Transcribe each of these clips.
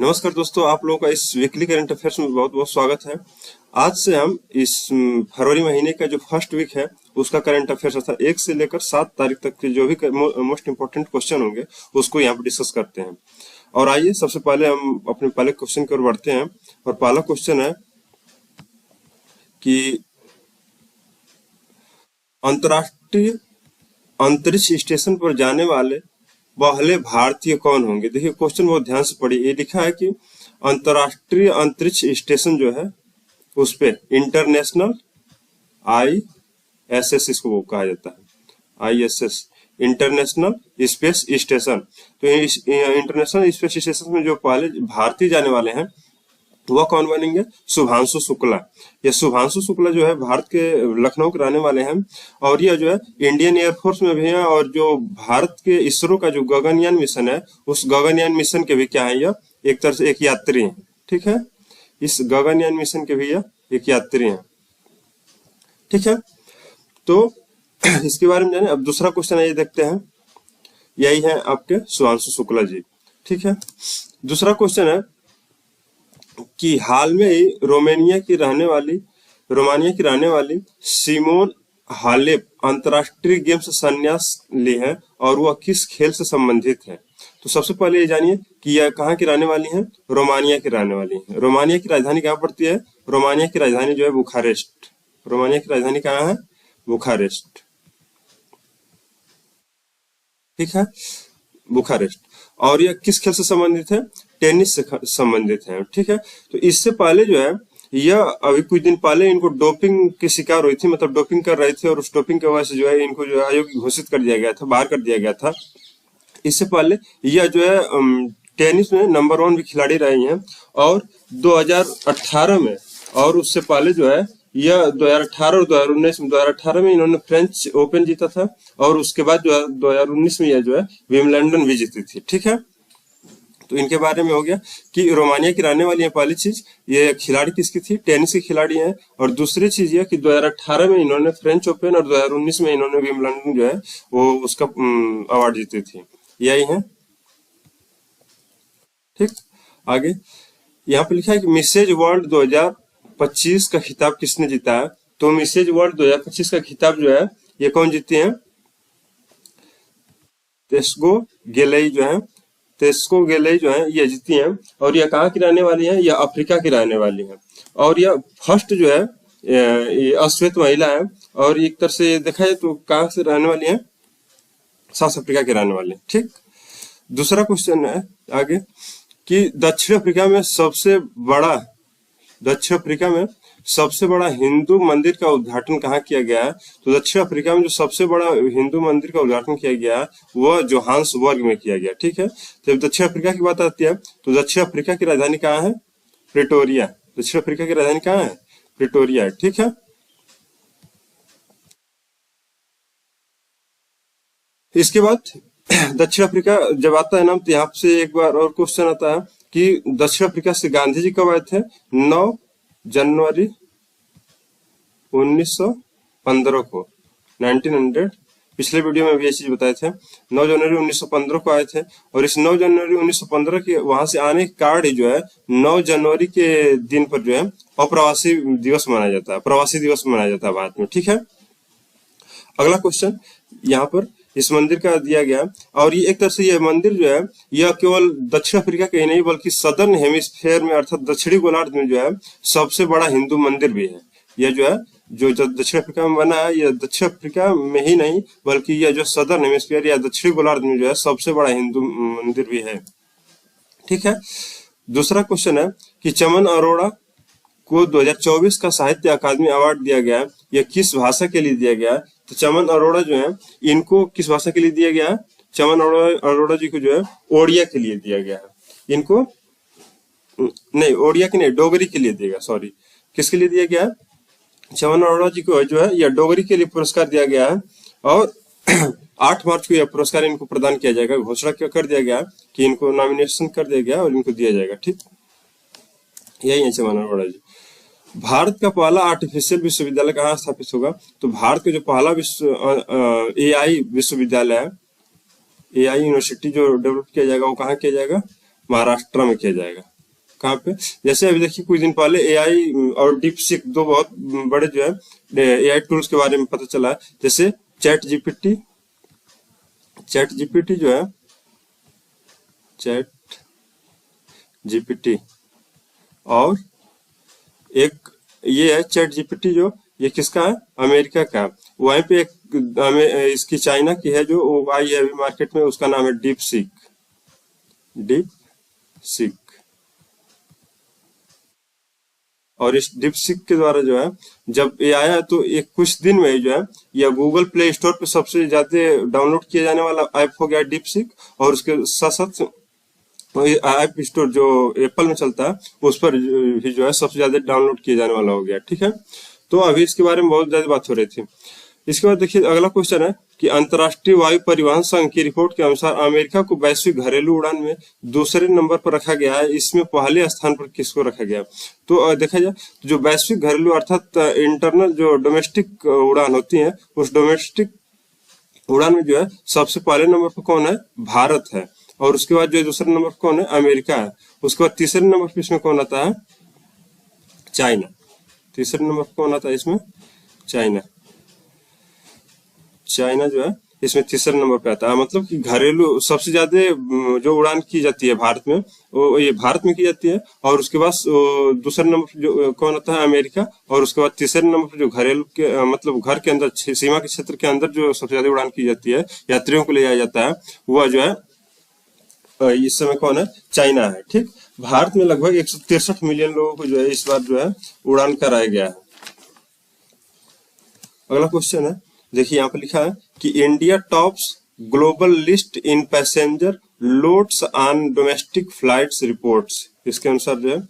नमस्कार दोस्तों, आप लोगों का इस वीकली करंट अफेयर्स में बहुत बहुत स्वागत है। आज से हम इस फरवरी महीने का जो फर्स्ट वीक है उसका करंट अफेयर्स अर्थात 1 से लेकर 7 तारीख तक के जो भी मोस्ट इंपोर्टेंट क्वेश्चन होंगे उसको यहाँ पर डिस्कस करते हैं। और आइए सबसे पहले हम अपने पहले क्वेश्चन की ओर बढ़ते हैं। और पहला क्वेश्चन है कि अंतर्राष्ट्रीय अंतरिक्ष स्टेशन पर जाने वाले पहले भारतीय कौन होंगे। देखिए क्वेश्चन बहुत ध्यान से पढ़िए। ये लिखा है कि अंतर्राष्ट्रीय अंतरिक्ष स्टेशन जो है उस पे इंटरनेशनल ISS इसको कहा जाता है, ISS इंटरनेशनल स्पेस स्टेशन। तो इंटरनेशनल स्पेस स्टेशन में जो पहले भारतीय जाने वाले हैं वह कौन बनेंगे? शुभांशु शुक्ला। ये शुभांशु शुक्ला जो है भारत के लखनऊ के रहने वाले हैं और यह जो है इंडियन एयरफोर्स में भी है। और जो भारत के इसरो का जो गगनयान मिशन है उस गगनयान मिशन के भी क्या है, यह एक तरह से एक यात्री है। ठीक है, इस गगनयान मिशन के भी यह एक यात्री है। ठीक है, तो इसके बारे में जाने। अब दूसरा क्वेश्चन है, ये देखते हैं। यही है आपके शुभांशु शुक्ला जी। ठीक है, दूसरा क्वेश्चन है कि हाल में ही रोमानिया की रहने वाली सिमोन हालेप अंतरराष्ट्रीय गेम्स से संन्यास ली है और वह किस खेल से संबंधित है। तो सबसे पहले ये जानिए कि यह कहाँ की रहने वाली है? रोमानिया की रहने वाली है। रोमानिया की राजधानी कहाँ पड़ती है? रोमानिया की राजधानी जो है बुखारेस्ट। रोमानिया की राजधानी कहाँ है? बुखारेस्ट। ठीक है, बुखारेस्ट। और यह किस खेल से संबंधित है? टेनिस से संबंधित है। ठीक है, तो इससे पहले जो है यह अभी कुछ दिन पहले इनको डोपिंग की शिकार हुई थी, मतलब डोपिंग कर रहे थे और उस डोपिंग की वजह से जो है इनको जो आयोग घोषित कर दिया गया था, बाहर कर दिया गया था। इससे पहले यह जो है टेनिस में नंबर 1 भी खिलाड़ी रही हैं और 2018 में, और उससे पहले जो है यह 2018 और 2019 में, 2018 में इन्होंने फ्रेंच ओपन जीता था और उसके बाद जो है 2019 में यह जो है विंबलडन भी जीती थी। ठीक है, तो इनके बारे में हो गया कि रोमानिया की रहने वाली है। पहली चीज, ये खिलाड़ी किसकी थी? टेनिस की खिलाड़ी हैं। और दूसरी चीज ये कि 2018 में इन्होंने फ्रेंच ओपन और 2019 में इन्होंने विंबलडन जो है वो उसका अवार्ड जीती थी। यही है। ठीक, आगे यहाँ पे लिखा है कि मिसेज वर्ल्ड 2025 का खिताब किसने जीता है? तो मिसेज वर्ल्ड 2025 का खिताब जो है ये कौन जीती है? तेस्को गेलेई जो है ये जीती हैं। और यह कहाँ की रहने वाली है? यह अफ्रीका की रहने वाली है। और यह फर्स्ट जो है ये अश्वेत महिला है। और एक तरह से देखा जाए तो कहाँ से रहने वाली है? साउथ अफ्रीका के रहने वाले। ठीक, दूसरा क्वेश्चन है आगे कि दक्षिण अफ्रीका में सबसे बड़ा हिंदू मंदिर का उद्घाटन कहाँ किया गया है? तो दक्षिण अफ्रीका में जो सबसे बड़ा हिंदू मंदिर का उद्घाटन किया गया है वह जोहान्सबर्ग में किया गया। ठीक है, जब दक्षिण अफ्रीका की बात आती है तो दक्षिण अफ्रीका की राजधानी कहाँ है? प्रिटोरिया। दक्षिण अफ्रीका की राजधानी कहाँ है? प्रिटोरिया है। ठीक है, इसके बाद दक्षिण अफ्रीका जब आता है ना तो यहाँ से एक बार और क्वेश्चन आता है कि दक्षिण अफ्रीका से गांधी जी कब आए थे? 9 जनवरी 1915 को, 1900। पिछले वीडियो में भी ये चीज बताए थे। 9 जनवरी 1915 को आए थे। और इस 9 जनवरी 1915 के वहां से आने के कारण जो है 9 जनवरी के दिन पर जो है अप्रवासी दिवस मनाया जाता है, प्रवासी दिवस मनाया जाता है भारत में। ठीक है, अगला क्वेश्चन यहाँ पर इस मंदिर का दिया गया। और ये एक तरह से यह मंदिर जो है यह केवल दक्षिण अफ्रीका के ही नहीं बल्कि सदर्न हेमिस्फेयर में अर्थात दक्षिणी गोलार्ध में जो है सबसे बड़ा हिंदू मंदिर भी है। यह जो है जो दक्षिण अफ्रीका में बना है यह दक्षिण अफ्रीका में ही नहीं बल्कि यह जो सदर्न हेमिस्फेयर या दक्षिणी गोलार्ध में जो है सबसे बड़ा हिंदू मंदिर भी है। ठीक है, दूसरा क्वेश्चन है कि चमन अरोड़ा को 2024 का साहित्य अकादमी अवार्ड दिया गया। यह किस भाषा के लिए दिया गया? तो चमन अरोड़ा जो है इनको किस भाषा के लिए दिया गया? चमन अरोड़ा जी को जो है ओडिया के लिए दिया गया है। इनको नहीं, ओडिया के नहीं, डोगरी के लिए दिया गया। सॉरी, किसके लिए दिया गया? चमन अरोड़ा जी को जो है यह डोगरी के लिए पुरस्कार दिया गया है। और 8 मार्च को यह पुरस्कार इनको प्रदान किया जाएगा। घोषणा कर दिया गया कि इनको नॉमिनेशन कर दिया गया और इनको दिया जाएगा। ठीक, यही है चमन अरोड़ा जी। भारत का पहला आर्टिफिशियल विश्वविद्यालय कहाँ स्थापित होगा? तो भारत का जो पहला AI विश्वविद्यालय है, AI यूनिवर्सिटी जो डेवलप किया जाएगा वो कहाँ किया जाएगा? महाराष्ट्र में किया जाएगा। कहाँ पे? जैसे अभी देखिए कुछ दिन पहले एआई और डीपसीक दो बहुत बड़े जो है एआई टूल्स के बारे में पता चला है। जैसे चैट जीपीटी जो है, चैट जीपीटी, और एक ये है चैट जीपीटी जो ये किसका है? अमेरिका का। वहीं पे एक इसकी चाइना की है जो आई है अभी मार्केट में, उसका नाम है डीपसीक। और इस डीपसीक के द्वारा जो है जब ये आया तो एक कुछ दिन में जो है या गूगल प्ले स्टोर पे सबसे ज्यादा डाउनलोड किया जाने वाला ऐप हो गया डीपसीक, और उसके साथ साथ ऐप स्टोर जो एप्पल में चलता है उस पर भी जो है सबसे ज्यादा डाउनलोड किया जाने वाला हो गया। ठीक है, तो अभी इसके बारे में बहुत ज्यादा बात हो रही थी। इसके बाद देखिए अगला क्वेश्चन है कि अंतर्राष्ट्रीय वायु परिवहन संघ की रिपोर्ट के अनुसार अमेरिका को वैश्विक घरेलू उड़ान में दूसरे नंबर पर रखा गया है। इसमें पहले स्थान पर किसको रखा गया? तो देखा जाए तो जो वैश्विक घरेलू अर्थात इंटरनल जो डोमेस्टिक उड़ान होती है, उस डोमेस्टिक उड़ान में जो है सबसे पहले नंबर पर कौन है? भारत है। और उसके बाद जो है दूसरे नंबर पर कौन है? अमेरिका है। उसके बाद तीसरे नंबर पर इसमें कौन आता है? चाइना। तीसरे नंबर पर कौन आता है इसमें? चाइना। चाइना जो है इसमें तीसरे नंबर पे आता है। मतलब कि घरेलू सबसे ज्यादा जो उड़ान की जाती है भारत में, वो ये भारत में की जाती है। और उसके बाद दूसरे नंबर पर जो कौन आता है? अमेरिका। और उसके बाद तीसरे नंबर पर जो घरेलू के मतलब घर के अंदर सीमा के क्षेत्र के अंदर जो सबसे ज्यादा उड़ान की जाती है, यात्रियों को ले जाया जाता है, वह जो है इस समय कौन है? चाइना है। ठीक, भारत में लगभग 163 मिलियन लोगों को जो है इस बार जो है उड़ान कराया गया है। अगला क्वेश्चन है, देखिए यहाँ पर लिखा है कि India tops global list in passenger loads on domestic flights reports, इसके अनुसार जो है।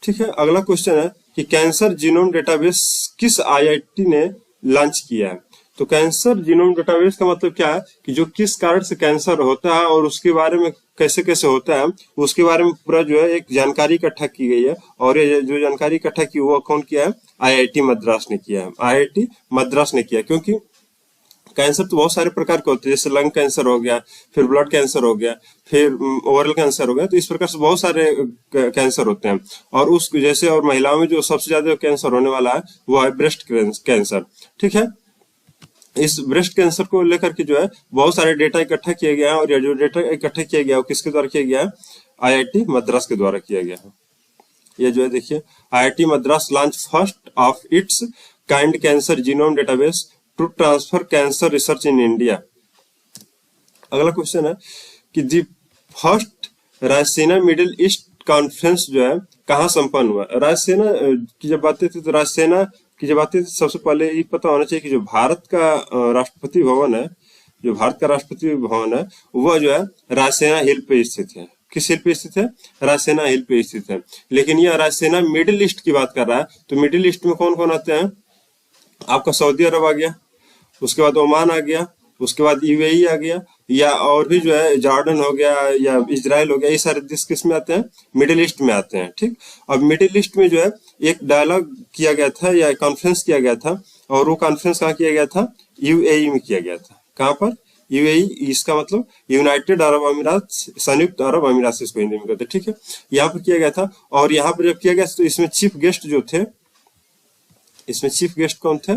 ठीक है, अगला क्वेश्चन है कि कैंसर जीनोम डेटाबेस किस आईआईटी ने लॉन्च किया है? तो कैंसर जीनोम डेटाबेस का मतलब क्या है कि जो किस कारण से कैंसर होता है और उसके बारे में कैसे कैसे होता है, उसके बारे में पूरा जो है एक जानकारी इकट्ठा की गई है। और ये जो जानकारी इकट्ठा की वो कौन किया है? आईआईटी मद्रास ने किया है। आईआईटी मद्रास ने किया, क्योंकि कैंसर तो बहुत सारे प्रकार के होते हैं, जैसे लंग कैंसर हो गया, फिर ब्लड कैंसर हो गया, फिर ओरल कैंसर हो गया। तो इस प्रकार से बहुत सारे कैंसर होते हैं। और उस जैसे और महिलाओं में जो सबसे ज्यादा कैंसर होने वाला है वो है ब्रेस्ट कैंसर। ठीक है, इस ब्रेस्ट कैंसर को लेकर के जो है बहुत सारे डेटा इकट्ठा किया गया है। और ये जो डेटा इकट्ठा किया गया है वो किसके द्वारा किया गया है? आईआईटी मद्रास के द्वारा किया गया है। ये जो है देखिए, IIT Madras launch first of its kind cancer genome database to transfer cancer research in India. अगला क्वेश्चन है कि the first Raisina Middle East conference जो है कहाँ संपन्न हुआ? रायसीना की जब बातें थी तो रायसीना की जब बातें सबसे पहले ये पता होना चाहिए कि जो भारत का राष्ट्रपति भवन है, जो भारत का राष्ट्रपति भवन है वह जो है रायसीना हिल पे स्थित है। किस हिल पे स्थित है? रायसीना हिल पे स्थित है। लेकिन यह रायसीना मिडिल ईस्ट की बात कर रहा है। तो मिडिल ईस्ट में कौन कौन आते हैं? आपका सऊदी अरब आ गया, उसके बाद ओमान आ गया, उसके बाद यूएई आ गया, या और भी जो है जॉर्डन हो गया या इजराइल हो गया। ये सारे देश किस में आते हैं? मिडिल ईस्ट में आते हैं। ठीक, अब मिडिल ईस्ट में जो है एक डायलॉग किया गया था या कॉन्फ्रेंस किया गया था। और वो कॉन्फ्रेंस कहाँ किया गया था? यूएई में किया गया था। कहाँ पर? यूएई, इसका मतलब यूनाइटेड अरब अमीरात, संयुक्त अरब अमीरात इसको हिंदी में कहते हैं। ठीक है, यहाँ पर किया गया था। और यहाँ पर जब किया गया तो इसमें चीफ गेस्ट जो थे, इसमें चीफ गेस्ट कौन थे?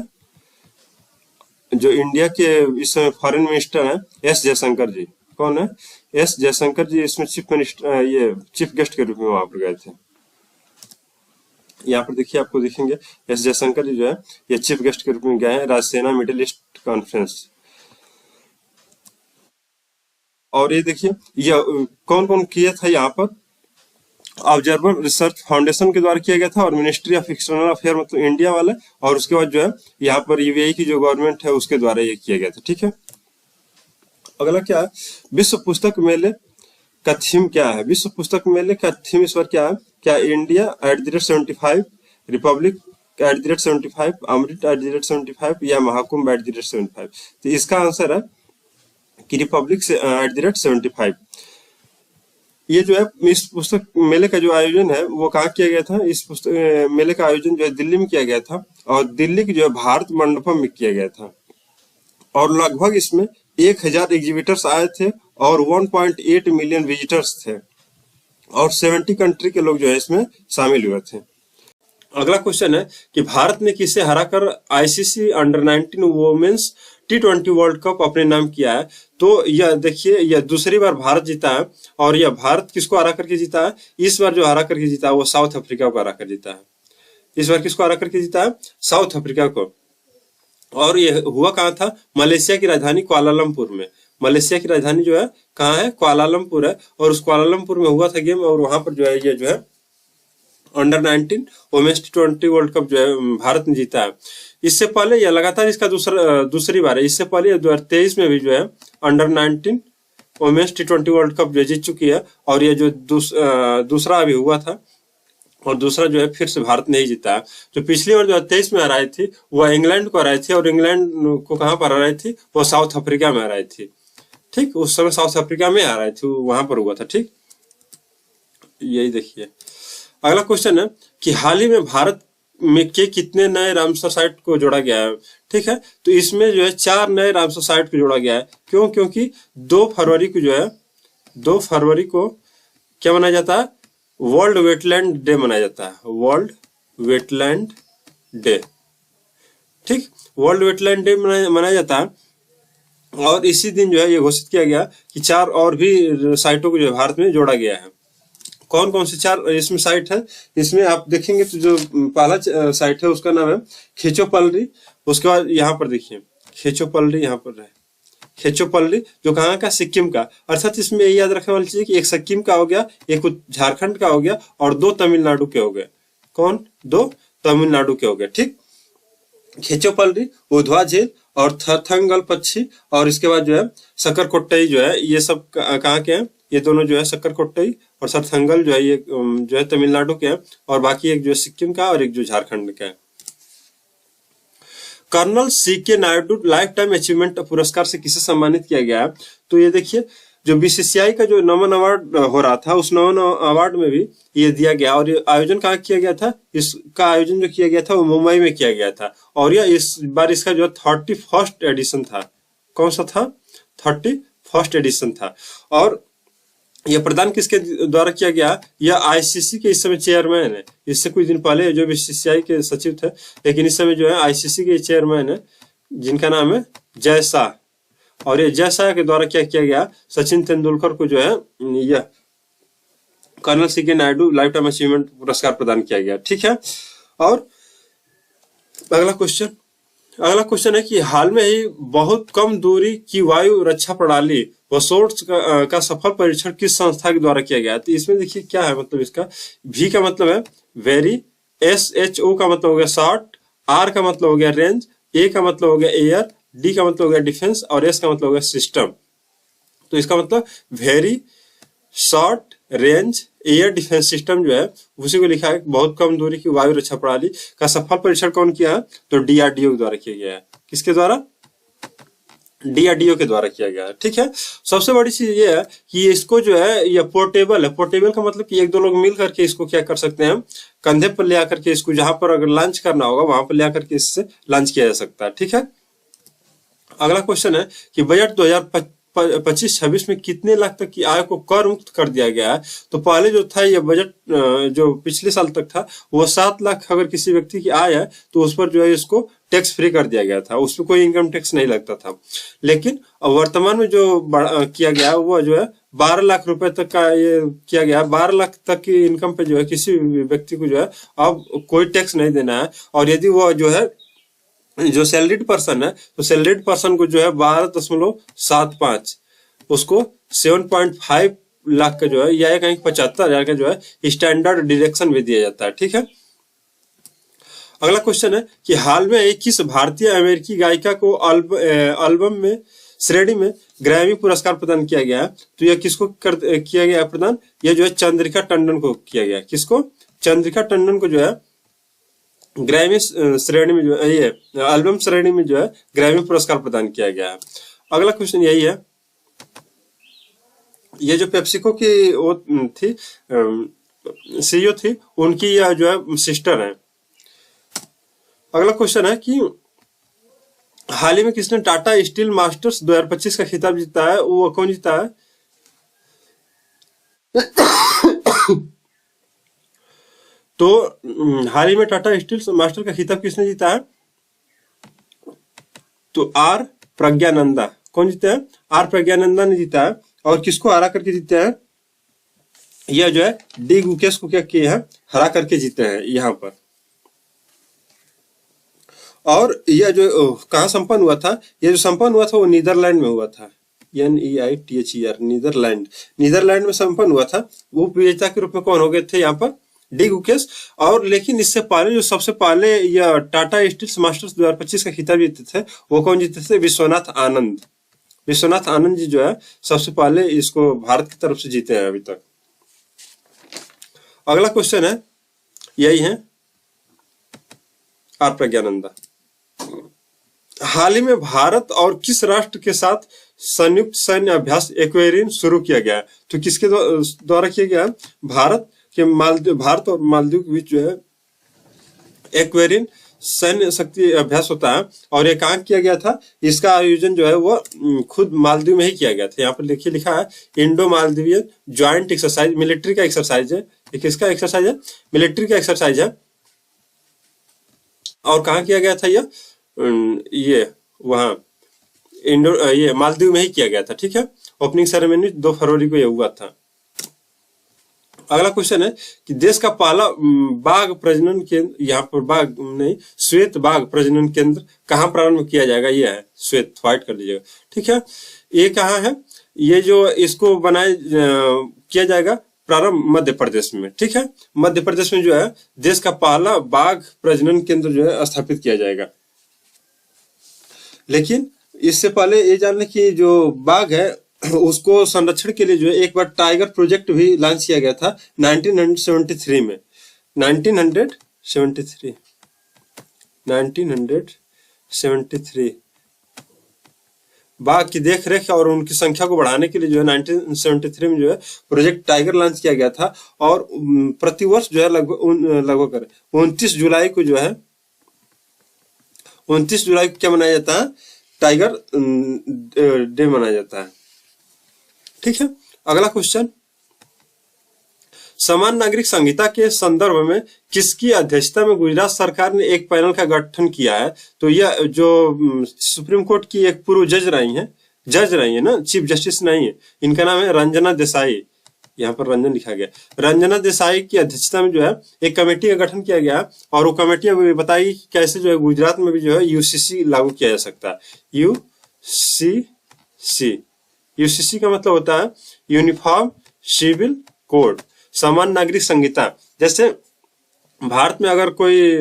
जो इंडिया के इस समय फॉरेन मिनिस्टर हैं एस जयशंकर जी। कौन है? एस जयशंकर जी इसमें चीफ मिनिस्टर, ये चीफ गेस्ट के रूप में वहां पर गए थे। यहाँ पर देखिए, आपको दिखेंगे एस जयशंकर जी जो है ये चीफ गेस्ट के रूप में गए हैं रायसीना मिडिल ईस्ट कॉन्फ्रेंस। और ये देखिए ये कौन कौन किया था यहाँ पर? ऑब्जर्वर रिसर्च फाउंडेशन के द्वारा किया गया था और मिनिस्ट्री ऑफ एक्सटर्नल अफेयर मतलब इंडिया वाला, और उसके बाद जो है यहाँ पर यूएई की जो गवर्नमेंट है उसके द्वारा ये किया गया था। ठीक है, अगला क्या है? विश्व पुस्तक मेले का थीम क्या है? विश्व पुस्तक मेले का थीम इस बार क्या है? क्या इंडिया @75, रिपब्लिक @75, अमृत @75 या महाकुंभ @75? तो इसका आंसर है कि रिपब्लिक से @75। ये जो है इस पुस्तक मेले का जो आयोजन है वो कहाँ किया गया था? इस पुस्तक मेले का आयोजन जो है दिल्ली में किया गया था। और दिल्ली की जो है भारत मंडपम में किया गया था। और लगभग इसमें 1000 एग्जिबिटर्स आए थे और 1.8 मिलियन विजिटर्स थे। और 70 कंट्री के लोग जो है इसमें शामिल हुए थे। अगला क्वेश्चन है कि भारत ने किसे हराकर ICC under 19 women's T20 World Cup अपने नाम किया है? तो यह देखिए, यह दूसरी बार भारत जीता है। और यह भारत किसको हरा करके जीता है? इस बार जो हरा करके जीता है वो साउथ अफ्रीका को हरा कर जीता है। इस बार किसको हरा करके जीता है? साउथ अफ्रीका को। और यह हुआ कहाँ था? मलेशिया की राजधानी कुआलालंपुर में। मलेशिया की राजधानी जो है कहाँ है? कुआलालंपुर है। और उस कुआलालंपुर में हुआ था गेम, और वहां पर जो है ये जो है under 19 women's T20 World cup जो है भारत ने जीता है। इससे पहले यह लगातार इसका दूसरी बार है। इससे पहले 2023 में भी जो है under 19 women's T20 World cup जो जीत चुकी है। और ये जो दूसरा अभी हुआ था, और दूसरा जो है फिर से भारत ने ही जीता है। जो पिछली बार 2023 में हराई थी वह इंग्लैंड को हराई थी, और इंग्लैंड को कहाँ पर हराई थी? वो साउथ अफ्रीका में हराई थी। ठीक, उस समय साउथ अफ्रीका में हराई थी, वहां पर हुआ था। ठीक, यही देखिए। अगला क्वेश्चन है कि हाल ही में भारत में के कितने नए रामसर साइट को जोड़ा गया है? ठीक है, तो इसमें जो है 4 नए रामसर साइट को जोड़ा गया है। क्यों? क्योंकि 2 फरवरी को जो है 2 फरवरी को क्या मनाया जाता है? वर्ल्ड वेटलैंड डे मनाया जाता है। World wetland day. ठीक, वर्ल्ड वेटलैंड डे मनाया जाता है। और इसी दिन जो है ये घोषित किया गया कि 4 और भी साइटों को जो है भारत में जोड़ा गया है। कौन कौन से 4 इसमें साइट है? इसमें आप देखेंगे तो जो पहला साइट है उसका नाम है खेचोपल्ली। उसके बाद यहाँ पर देखिए खेचोपल्ली, यहाँ पर है खेचोपल्ली, जो कहाँ का? सिक्किम का। अर्थात इसमें यही याद रखने वाली चीज है कि एक सिक्किम का हो गया, एक झारखंड का हो गया, और 2 तमिलनाडु के हो गए। कौन? 2 तमिलनाडु के हो गए। ठीक, खेचोपल्ली, उधवा झील और थरथंगल पक्षी, और इसके बाद जो है सकरकोट्टई जो है, ये सब कहाँ के हैं? ये दोनों जो है सकरकोट्टई और सरथंगल जो है ये जो है तमिलनाडु के हैं, और बाकी एक जो है सिक्किम का और एक जो झारखंड का है। Colonel CK Naidu lifetime achievement पुरस्कार से किसे सम्मानित किया गया है? तो ये देखिए, जो बीसीसीआई का जो नमन अवार्ड हो रहा था उस नमन अवार्ड में भी ये दिया गया। और ये आयोजन कहाँ किया गया था? इसका आयोजन जो किया गया था वो मुंबई में किया गया था। और यह इस बार इसका जो 31st एडिशन था। कौन सा था? 31st एडिशन था। और यह प्रदान किसके द्वारा किया गया? यह आईसीसी के इस समय चेयरमैन है। इससे कुछ दिन पहले जो बीसीसीआई के सचिव थे, लेकिन इस समय जो है आईसीसी के चेयरमैन है, जिनका नाम है जय शाह। और ये जय शाह के द्वारा क्या किया गया? सचिन तेंदुलकर को जो है यह Colonel CK Naidu lifetime achievement पुरस्कार प्रदान किया गया। ठीक है। और अगला क्वेश्चन है कि हाल में ही बहुत कम दूरी की वायु रक्षा प्रणाली वसोर्ट्स का सफल परीक्षण किस संस्था के द्वारा किया गया? तो इसमें देखिए क्या है, मतलब इसका V का मतलब है वेरी, SHO का मतलब हो गया शॉर्ट, R का मतलब हो गया रेंज, A का मतलब हो गया एयर, D का मतलब हो गया डिफेंस, और S का मतलब हो गया सिस्टम। तो इसका मतलब very, short range, air defence system जो है उसी को लिखा है। बहुत कम दूरी की वायु रक्षा प्रणाली का सफल परीक्षण कौन किया है? तो DRDO के द्वारा किया गया है। किसके द्वारा? DRDO के द्वारा किया गया है। ठीक है। सबसे बड़ी चीज ये है कि इसको जो है ये पोर्टेबल है। पोर्टेबल का मतलब कि 1-2 लोग मिल करके इसको क्या कर सकते हैं? कंधे पर ले आकर के इसको जहां पर अगर लॉन्च करना होगा वहां पर ले आकर के इससे लॉन्च किया जा सकता है। ठीक है। अगला क्वेश्चन है कि बजट 2025-26 में कितने लाख तक की आय को कर मुक्त कर दिया गया है? तो पहले जो था ये बजट जो पिछले साल तक था वो 7 लाख अगर किसी व्यक्ति की आय है तो उस पर जो है इसको टैक्स फ्री कर दिया गया था, उसमें कोई इनकम टैक्स नहीं लगता था। लेकिन वर्तमान में जो किया गया वो जो है 12 लाख रुपए तक का ये किया गया। 12 लाख तक की इनकम पे जो है किसी व्यक्ति को जो है अब कोई टैक्स नहीं देना है। और यदि वो जो है जो सैलरीड पर्सन है तो सैलरीड पर्सन को जो है 12.75 उसको 7.5 लाख का जो है या कहीं 75,000 का जो है स्टैंडर्ड डिडक्शन भी दिया जाता है। ठीक है। अगला क्वेश्चन है कि हाल में 21 भारतीय अमेरिकी गायिका को एल्बम में श्रेणी में ग्रैमी पुरस्कार प्रदान किया गया है। तो यह किसको किया गया प्रदान? यह जो है चंद्रिका टंडन को किया गया। किसको? चंद्रिका टंडन को जो है ग्रैमी श्रेणी में जो है ये एल्बम श्रेणी में जो है ग्रैमी पुरस्कार प्रदान किया गया है। अगला क्वेश्चन यही है, ये जो पेप्सिको की वो थी CEO थी उनकी यह जो है सिस्टर है। अगला क्वेश्चन है कि हाल ही में किसने टाटा स्टील मास्टर्स 2025 का खिताब जीता है? वो कौन जीता है? तो हाल ही में टाटा स्टील मास्टर का खिताब किसने जीता है? तो आर प्रज्ञानंदा। कौन जीता है? आर प्रज्ञानंदा ने जीता है। और किसको हरा करके जीते हैं? यह जो है डी गुकेश को क्या किए हैं? हरा करके जीते हैं यहाँ पर। और यह जो कहाँ संपन्न हुआ था? यह जो संपन्न हुआ था वो नीदरलैंड में हुआ था। NEITHER, Netherlands. नीदरलैंड में संपन्न हुआ था। वो विजेता के रूप में कौन हो गए थे यहाँ पर? डी गुकेश। और लेकिन इससे पहले जो सबसे पहले यह टाटा स्टील मास्टर्स 2025 का खिताब जीते थे वो कौन जीते थे? विश्वनाथ आनंद। विश्वनाथ आनंद जी जो है सबसे पहले इसको भारत की तरफ से जीते हैं अभी तक। अगला क्वेश्चन है, यही है आर प्रज्ञानंदा। हाल ही में भारत और किस राष्ट्र के साथ संयुक्त सैन्य अभ्यास एक्वेरिन शुरू किया गया है? तो किसके द्वारा किया गया? भारत और मालदीव के बीच जो है एक्वेरिन सैन्य शक्ति अभ्यास होता है। और ये कहाँ किया गया था? इसका आयोजन जो है वो खुद मालदीव में ही किया गया था। यहाँ पर देखिए लिखा है Indo Maldivian joint exercise, military का एक्सरसाइज है। ये किसका एक्सरसाइज है? मिलिट्री का एक्सरसाइज है। और कहाँ किया गया था ये वहाँ ये मालदीव में ही किया गया था। ठीक है, ओपनिंग सेरेमनी 2 फरवरी को ये हुआ था। अगला क्वेश्चन है कि देश का पहला बाघ प्रजनन केंद्र, यहाँ पर बाघ नहीं श्वेत बाघ प्रजनन केंद्र कहाँ प्रारंभ किया जाएगा? ये है श्वेत, व्हाइट कर दीजिएगा। ठीक है, ये कहाँ है? ये जो इसको बनाए किया जाएगा प्रारंभ मध्य प्रदेश में। ठीक है, मध्य प्रदेश में जो है देश का पहला बाघ प्रजनन केंद्र जो है स्थापित किया जाएगा। लेकिन इससे पहले ये जानने की जो बाघ है उसको संरक्षण के लिए जो है एक बार टाइगर प्रोजेक्ट भी लॉन्च किया गया था 1973 में। 1973 बाघ की देख रेख और उनकी संख्या को बढ़ाने के लिए जो है 1973 में जो है प्रोजेक्ट टाइगर लॉन्च किया गया था। और प्रतिवर्ष जो है लगभग 29 जुलाई को जो है 29 जुलाई को क्या मनाया जाता है? टाइगर डे मनाया जाता है। ठीक है, अगला क्वेश्चन, समान नागरिक संहिता के संदर्भ में किसकी अध्यक्षता में गुजरात सरकार ने एक पैनल का गठन किया है? तो यह जो सुप्रीम कोर्ट की एक पूर्व जज रही है ना, चीफ जस्टिस नहीं है, इनका नाम है रंजना देसाई। यहाँ पर रंजन लिखा गया। रंजना देसाई की अध्यक्षता में जो है एक कमेटी का गठन किया गया। और वो कमेटी में बताई कैसे जो है गुजरात में भी जो है यूसीसी लागू किया जा सकता है। यूसीसी का मतलब होता है यूनिफॉर्म सिविल कोड, समान नागरिक संहिता। जैसे भारत में अगर कोई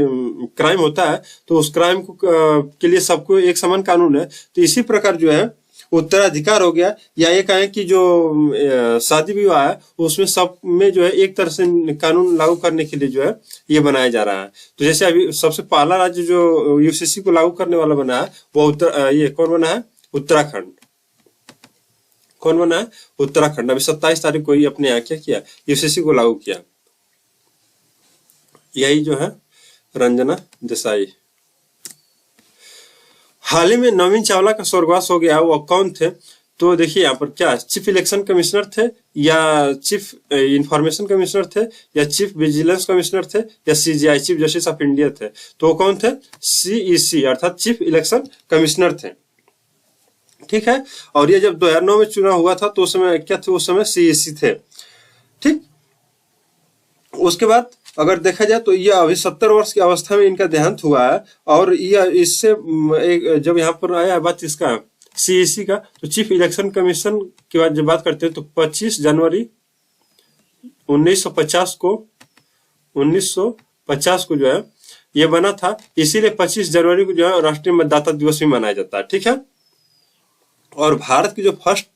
क्राइम होता है तो उस क्राइम को के लिए सबको एक समान कानून है। तो इसी प्रकार जो है उत्तराधिकार हो गया, या ये कहें कि जो शादी विवाह है उसमें सब में जो है एक तरह से कानून लागू करने के लिए जो है ये बनाया जा रहा है। तो जैसे अभी सबसे पहला राज्य जो यूसीसी को लागू करने वाला बना है वो ये कौन बना है? उत्तराखंड। कौन बना है? उत्तराखंड। अभी 27 तारीख को ही अपने यहाँ क्या किया? यूसीसी को लागू किया। यही जो है रंजना देसाई। हाल ही में नवीन चावला का स्वर्गवास हो गया, वो कौन थे? तो देखिए यहाँ पर क्या चीफ इलेक्शन कमिश्नर थे, या चीफ इंफॉर्मेशन कमिश्नर थे, या चीफ विजिलेंस कमिश्नर थे, या CJI chief justice of India थे? तो कौन थे? CEC अर्थात चीफ इलेक्शन कमिश्नर थे। ठीक है, और ये जब 2009 में चुनाव हुआ था तो उस समय क्या थे? उस समय CEC थे। ठीक, उसके बाद अगर देखा जाए तो ये अभी 70 वर्ष की अवस्था में इनका देहांत हुआ है। और ये इससे जब यहाँ पर आया बात इसका CEC का, तो चीफ इलेक्शन कमीशन की बात जब बात करते हैं तो 25 जनवरी 1950 को जो है ये बना था। इसीलिए 25 जनवरी को जो है राष्ट्रीय मतदाता दिवस भी मनाया जाता है। ठीक है, और भारत की जो फर्स्ट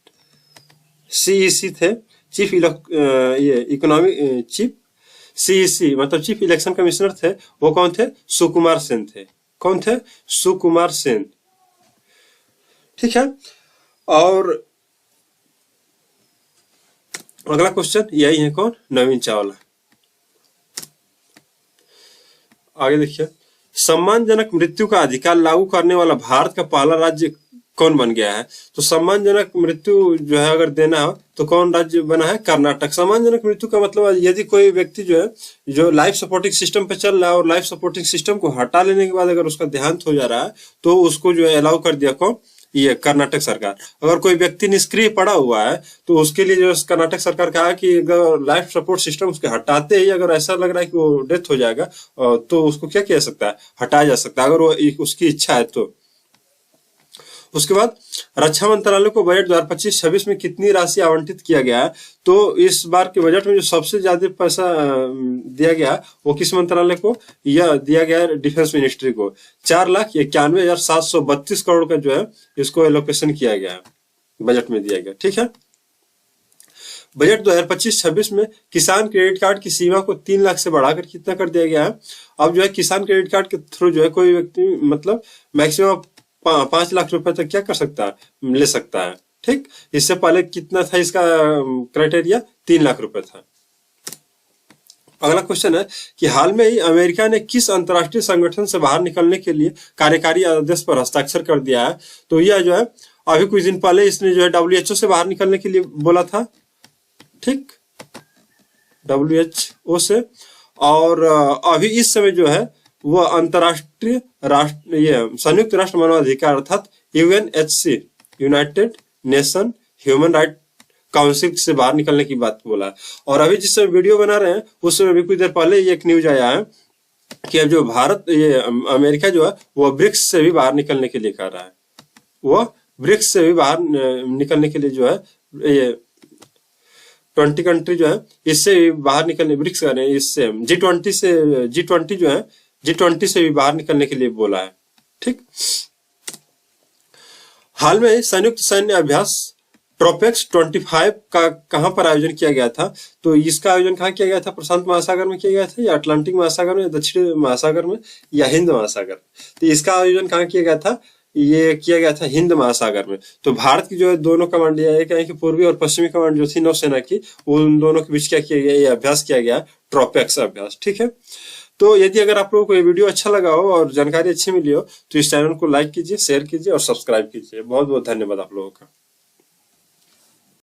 CEC थे चीफ इकोनॉमिक चीफ CEC मतलब चीफ इलेक्शन कमिश्नर थे, वो कौन थे? सुकुमार सेन थे। कौन थे? सुकुमार सेन। ठीक है, और अगला क्वेश्चन यही है, कौन? नवीन चावला। आगे देखिए, सम्मानजनक मृत्यु का अधिकार लागू करने वाला भारत का पहला राज्य कौन बन गया है। तो सम्मानजनक मृत्यु जो है अगर देना हो तो कौन राज्य बना है, कर्नाटक। सम्मानजनक मृत्यु का मतलब यदि कोई व्यक्ति जो है जो लाइफ सपोर्टिंग सिस्टम पे चल रहा है और लाइफ सपोर्टिंग सिस्टम को हटा लेने के बाद अगर उसका देहांत हो जा रहा है तो उसको जो है अलाउ कर दिया कौन, ये कर्नाटक सरकार। अगर कोई व्यक्ति निष्क्रिय पड़ा हुआ है तो उसके लिए जो कर्नाटक सरकार कहा कि अगर लाइफ सपोर्ट सिस्टम उसके हटाते ही अगर ऐसा लग रहा है कि वो डेथ हो जाएगा तो उसको क्या किया जा सकता है, हटाया जा सकता है, अगर वो उसकी इच्छा है तो। उसके बाद रक्षा मंत्रालय को बजट 2025-26 में कितनी राशि आवंटित किया गया है। तो इस बार के बजट में जो सबसे ज्यादा पैसा दिया गया वो किस मंत्रालय को, यह दिया गया है डिफेंस मिनिस्ट्री को। 4,91,732 करोड़ का जो है इसको एलोकेशन किया गया है, बजट में दिया गया। ठीक है। बजट 2025-26 में किसान क्रेडिट कार्ड की सीमा को 3 लाख से बढ़ाकर कितना कर दिया गया है। अब जो है किसान क्रेडिट कार्ड के थ्रू जो है कोई व्यक्ति मतलब मैक्सिमम 5 लाख रुपए तक क्या कर सकता है, ले सकता है। ठीक, इससे पहले कितना था इसका क्राइटेरिया, 3 लाख रुपए था। अगला क्वेश्चन है कि हाल में ही अमेरिका ने किस अंतर्राष्ट्रीय संगठन से बाहर निकलने के लिए कार्यकारी आदेश पर हस्ताक्षर कर दिया है। तो यह जो है अभी कुछ दिन पहले इसने जो है WHO से बाहर निकलने के लिए बोला था। ठीक, WHO से। और अभी इस समय जो है वह अंतरराष्ट्रीय संयुक्त राष्ट्र मानवाधिकार अर्थात UNHC, United nation human right council से बाहर निकलने की बात बोला है। और अभी जिस समय वीडियो बना रहे हैं उस समय भी कुछ देर पहले ये एक न्यूज आया है कि अब जो भारत अमेरिका जो है वो ब्रिक्स से भी बाहर निकलने के लिए कह रहा है। वो ब्रिक्स से भी बाहर निकलने के लिए जो है ये 20 कंट्री जो है इससे बाहर निकलने, ब्रिक्स कर रहे हैं, इससे G20 जो है G20 से भी बाहर निकलने के लिए बोला है। ठीक, हाल में संयुक्त सैन्य अभ्यास ट्रोपेक्स 25 का कहां पर आयोजन किया गया था। तो इसका आयोजन कहां किया गया था, प्रशांत महासागर में किया गया था या अटलांटिक महासागर में, दक्षिण महासागर में या हिंद महासागर। तो इसका आयोजन कहां किया गया था, ये किया गया था हिंद महासागर में। तो भारत की जो है दोनों कमांड, एक है कि पूर्वी और पश्चिमी कमांड जो थी नौसेना की, उन दोनों के बीच क्या किया गया, ये अभ्यास किया गया, ट्रोपेक्स अभ्यास। ठीक है। तो यदि अगर आप लोगों को ये वीडियो अच्छा लगा हो और जानकारी अच्छी मिली हो तो इस चैनल को लाइक कीजिए, शेयर कीजिए और सब्सक्राइब कीजिए। बहुत बहुत धन्यवाद आप लोगों का।